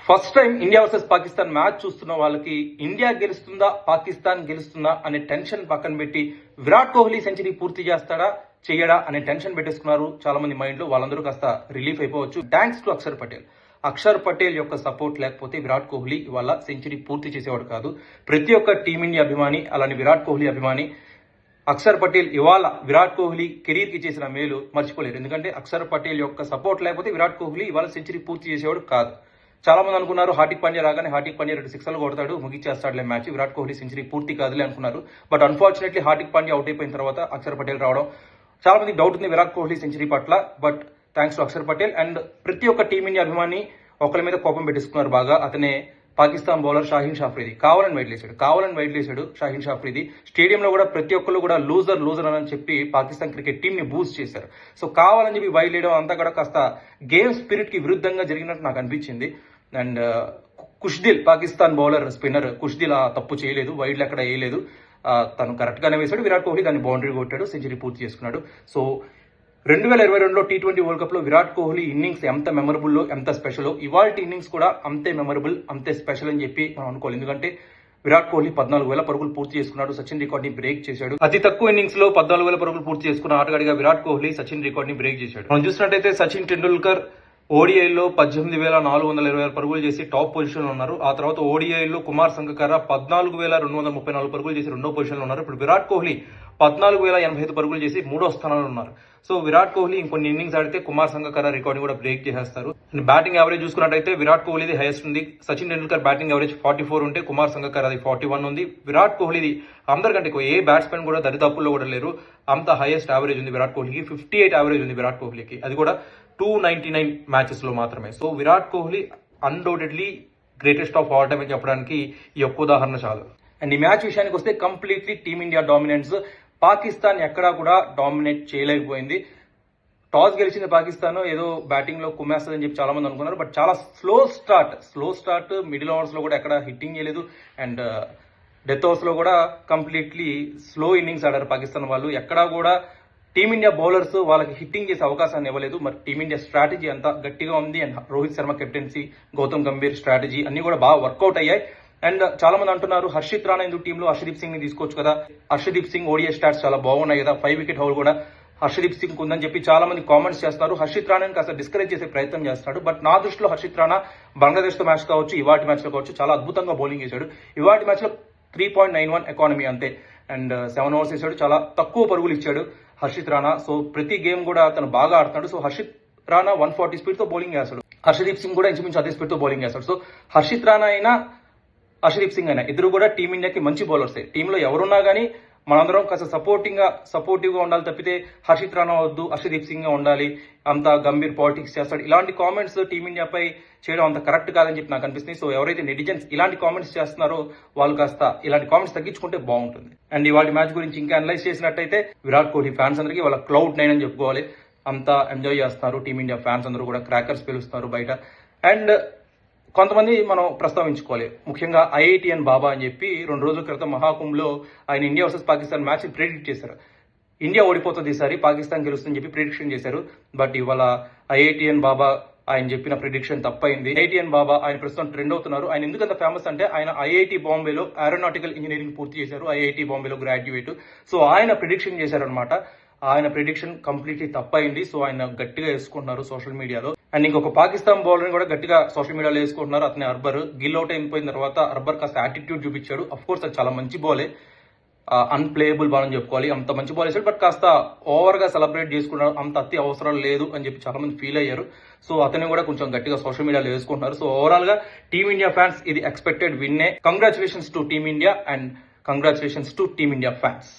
First time India versus Pakistan match చూస్తున్న వాళ్ళకి India గెలుస్తుందా Pakistan గెలుస్తుందా అనే టెన్షన్ పక్కన పెట్టి విరాట్ కోహ్లీ సెంచరీ పూర్తి చేస్తాడా చేయడా అనే టెన్షన్ పెట్టేసుకున్నారు చాలా మంది మైండ్ లో. వాళ్ళందరూ కాస్త రిలీఫ్ అయిపోవచ్చు థ్యాంక్స్ టు అక్షర్ పటేల్. అక్షర్ పటేల్ యొక్క సపోర్ట్ లేకపోతే విరాట్ కోహ్లీ ఇవాళ సెంచరీ పూర్తి చేసేవాడు కాదు. ప్రతి ఒక్క టీమిండియా అభిమాని అలానే విరాట్ కోహ్లీ అభిమాని అక్షర్ పటేల్ ఇవాళ విరాట్ కోహ్లీ కెరీర్ కి చేసిన మేలు మర్చిపోలేరు. ఎందుకంటే అక్షర్ పటేల్ యొక్క సపోర్ట్ లేకపోతే విరాట్ కోహ్లీ ఇవాళ సెంచరీ పూర్తి చేసేవాడు కాదు. చాలా మంది అనుకున్నారు హార్దిక్ పాండ్యా రాగానే హార్దిక్ పాండ్యా 2 సిక్స్లు కొడతాడు ముగిచ్చేస్తాడులే మ్యాచ్, విరాట్ కోహ్లీ సెంచరీ పూర్తి కాదులే అనుకున్నారు. But unfortunately Hardik Pandya out అయిపోయిన తర్వాత అక్షర్ పటేల్ రావడం చాలా మంది డౌట్ ఉంది విరాట్ కోహ్లీ సెంచరీ పట్ల. But thanks to Akshar Patel and ప్రతి ఒక్క టీమిండియా అభిమాని ఒకరి మీద కోపం పెట్టేసుకున్నారు బాగా. అతనే పాకిస్తాన్ బౌలర్ షాహీన్ షాఫ్రీది. కావాలని వైట్ లేసాడు షాహీన్ షాఫ్రీది. స్టేడియంలో కూడా ప్రతి ఒక్కరు కూడా లూజర్ అని చెప్పి పాకిస్తాన్ క్రికెట్ టీం ని బూస్ట్ చేశారు. సో కావాలని చెప్పి వైట్ లేయడం అంతా కూడా కాస్త గేమ్ స్పిరిట్ కి విరుద్ధంగా జరిగినట్టు నాకు అనిపించింది. And Khushdil Pakistan bowler spinner Khushdil ఆ తప్పు చేయలేదు, వైడ్లు ఎక్కడ వేయలేదు, తను కరెక్ట్ గానే వేశాడు. విరాట్ కోహ్లీ దాన్ని బౌండరీ కొట్టాడు, సెంచరీ పూర్తి చేసుకున్నాడు. సో 2022లో T20 వరల్డ్ కప్ లో విరాట్ కోహ్లీ ఇన్నింగ్స్ ఎంత మెమరబుల్లో ఎంత స్పెషల్, ఇవాళ ఇన్నింగ్స్ కూడా అంతే మెమరబుల్ అంతే స్పెషల్ అని చెప్పి మనం అనుకోవాలి. ఎందుకంటే విరాట్ కోహ్లీ 14,000 పరుగులు పూర్తి చేసుకున్నాడు, సచిన్ రికార్డ్ ని బ్రేక్ చేశాడు. అతి తక్కువ ఇన్నింగ్స్ లో 14,000 పరుగులు పూర్తి చేసుకున్న ఆటగాడిగా విరాట్ కోహ్లీ సచిన్ రికార్డ్ ని బ్రేక్ చేశాడు. మనం చూసినట్టయితే సచిన్ టెండూల్కర్ ఓడిఐలో 18,426 పరుగులు చేసి టాప్ పొజిషన్ లో ఉన్నారు. ఆ తర్వాత ఓడిఐలో కుమార్ సంగకార 14,234 పరుగులు చేసి రెండో పొజిషన్ లో ఉన్నారు. ఇప్పుడు విరాట్ కోహ్లీ 14,085 పరుగులు చేసి మూడో స్థానంలో ఉన్నారు. సో విరాట్ కోహ్లీ ఇంకొన్ని ఇన్నింగ్స్ ఆడితే కుమార్ సంగకార రికార్డ్ కూడా బ్రేక్ చేసేస్తారు. బ్యాటింగ్ యావరేజ్ చూసుకున్నట్టయితే విరాట్ కోహ్లీది హైయెస్ట్ ఉంది. సచిన్ టెండూల్కర్ బ్యాటింగ్ యావరేజ్ 44 ఉంటే కుమార్ సంగకార అది 41 ఉంది. విరాట్ కోహ్లీది అందరికంటే ఏ బ్యాట్స్మెన్ కూడా దరిదాపుల్లో కూడా లేరు, అంత హైయెస్ట్ యావరేజ్ ఉంది విరాట్ కోహ్లీకి. 58 యావరేజ్ ఉంది విరాట్ కోహ్లీకి, అది కూడా 299 మ్యాచెస్ లో మాత్రమే. So Virat Kohli undoubtedly greatest of all time అని చెప్పడానికి ఈ ఒక్క ఉదాహరణ చాలు. అండ్ ఈ మ్యాచ్ విషయానికి వస్తే కంప్లీట్లీ టీమిండియా డామినెన్స్. పాకిస్తాన్ ఎక్కడా కూడా డామినేట్ చేయలేకపోయింది. టాస్ గెలిచింది పాకిస్తాన్, ఏదో బ్యాటింగ్ లో కుమ్మేస్తుందని చెప్పి చాలా మంది అనుకున్నారు. బట్ చాలా స్లో స్టార్ట్ మిడిల్ ఓవర్స్ లో కూడా ఎక్కడ హిట్టింగ్ చేయలేదు. అండ్ డెత్ ఓవర్స్ లో కూడా కంప్లీట్లీ స్లో ఇన్నింగ్స్ ఆడారు పాకిస్తాన్ వాళ్ళు. ఎక్కడా కూడా టీమిండియా బౌలర్స్ వాళ్ళకి హిట్టింగ్ చేసే అవకాశాన్ని ఇవ్వలేదు. మరి టీమిండియా స్ట్రాటజీ అంతా గట్టిగా ఉంది. And Rohit Sharma captaincy, Gautam Gambhir strategy అన్ని కూడా బాగా వర్కౌట్ అయ్యాయి. అండ్ చాలా మంది అంటున్నారు హర్షిత్ రాణా ఎందుకు టీంలో, హర్షదీప్ సింగ్ ని తీసుకోవచ్చు కదా, హర్షదీప్ సింగ్ ఓడిఐ స్టాట్స్ చాలా బాగున్నాయి కదా, 5 వికెట్ హౌల్ కూడా హర్షదీప్ సింగ్ ఉందని చెప్పి చాలా మంది కామెంట్స్ చేస్తున్నారు. హర్షిత్ రాణాని కాస్త డిస్కరేజ్ చేసే ప్రయత్నం చేస్తున్నాడు. బట్ నా దృష్టిలో హర్షిత్ రాణా బంగ్లాదేశ్ తో మ్యాచ్ కావచ్చు, ఇవాటి మ్యాచ్ లో కావచ్చు చాలా అద్భుతంగా బౌలింగ్ చేశాడు. ఇవాటి మ్యాచ్ లో 3.91 ఎకానమీ అంతే. అండ్ 7 ఓవర్స్ వేసాడు, చాలా తక్కువ పరుగులు ఇచ్చాడు హర్షిత్ రాణా. సో ప్రతి గేమ్ కూడా తను బాగా ఆడుతున్నాడు. సో హర్షిత్ రాణా 140 స్పీడ్ తో బౌలింగ్ చేస్తాడు, హర్షదీప్ సింగ్ కూడా ఇంచుమించు అదే స్పీడ్ తో బౌలింగ్ చేస్తాడు. సో హర్షిత్ రాణా అయినా హర్షదీప్ సింగ్ అయినా ఇద్దరు కూడా టీమిండియాకి మంచి బౌలర్సే. టీంలో ఎవరున్నా కానీ మనందరం కాస్త సపోర్టివ్ గా ఉండాలి తప్పితే హర్షిత్ రాణా వద్దు హర్షదీప్ సింగ్ గా ఉండాలి, అంత గంభీర్ పాలిటిక్స్ చేస్తాడు, ఇలాంటి కామెంట్స్ టీమిండియాపై చేయడం అంత కరెక్ట్ కాదని చెప్పి నాకు అనిపిస్తుంది. సో ఎవరైతే నెటిజన్స్ ఇలాంటి కామెంట్స్ చేస్తున్నారో వాళ్ళు కాస్త ఇలాంటి కామెంట్స్ తగ్గించుకుంటే బాగుంటుంది. అండ్ ఇవాళ మ్యాచ్ గురించి ఇంకా అనలైజ్ చేసినట్టయితే విరాట్ కోహ్లీ ఫ్యాన్స్ అందరికీ వాళ్ళ Cloud9 అని చెప్పుకోవాలి. అంతా ఎంజాయ్ చేస్తున్నారు టీమిండియా ఫ్యాన్స్ అందరూ కూడా, క్రాకర్స్ పిలుస్తున్నారు బయట. అండ్ కొంతమంది మనం ప్రస్తావించుకోవాలి, ముఖ్యంగా IITN బాబా అని చెప్పి 2 రోజుల క్రితం మహాకుంభ్లో ఆయన India versus Pakistan match predict చేశారు. ఇండియా ఓడిపోతుంది ఈసారి, పాకిస్తాన్ గెలుస్తుందని చెప్పి ప్రిడిక్షన్ చేశారు. బట్ ఇవాళ IITN బాబా ఆయన చెప్పిన ప్రిడిక్షన్ తప్పైంది. IITN బాబా ఆయన ప్రస్తుతం ట్రెండ్ అవుతున్నారు. ఆయన ఎందుకంత ఫేమస్ అంటే ఆయన IIT బాంబేలో ఏరోనాటికల్ ఇంజనీరింగ్ పూర్తి చేశారు, IIT బాంబేలో గ్రాడ్యుయేట్. సో ఆయన ప్రిడిక్షన్ చేశారనమాట. ఆయన ప్రిడిక్షన్ కంప్లీట్లీ తప్పైంది. సో ఆయన గట్టిగా వేసుకుంటున్నారు సోషల్ మీడియాలో. అండ్ ఇంకొక పాకిస్తాన్ బౌలర్ కూడా గట్టిగా సోషల్ మీడియాలో వేసుకుంటున్నారు, అతని అర్బర్. గిల్ అవుట్ అయిపోయిన తర్వాత అర్బర్ కాస్త యాటిట్యూడ్ చూపించాడు. అఫ్ కోర్స్ అది చాలా మంచి బాలే, అన్ప్లేయబుల్ బాల్ అని చెప్పుకోవాలి, అంత మంచి బాల్ వేసాడు. బట్ కాస్త ఓవర్ గా సెలబ్రేట్ చేసుకున్నాడు, అంత అతి అవసరం లేదు అని చెప్పి చాలా మంది ఫీల్ అయ్యారు. సో అతన్ని కూడా కొంచెం గట్టిగా సోషల్ మీడియాలో వేసుకుంటున్నారు. సో ఓవరాల్ గా టీమిండియా ఫ్యాన్స్ ఇది ఎక్స్పెక్టెడ్ విన్నే. Congratulations to team India and congratulations to team India fans.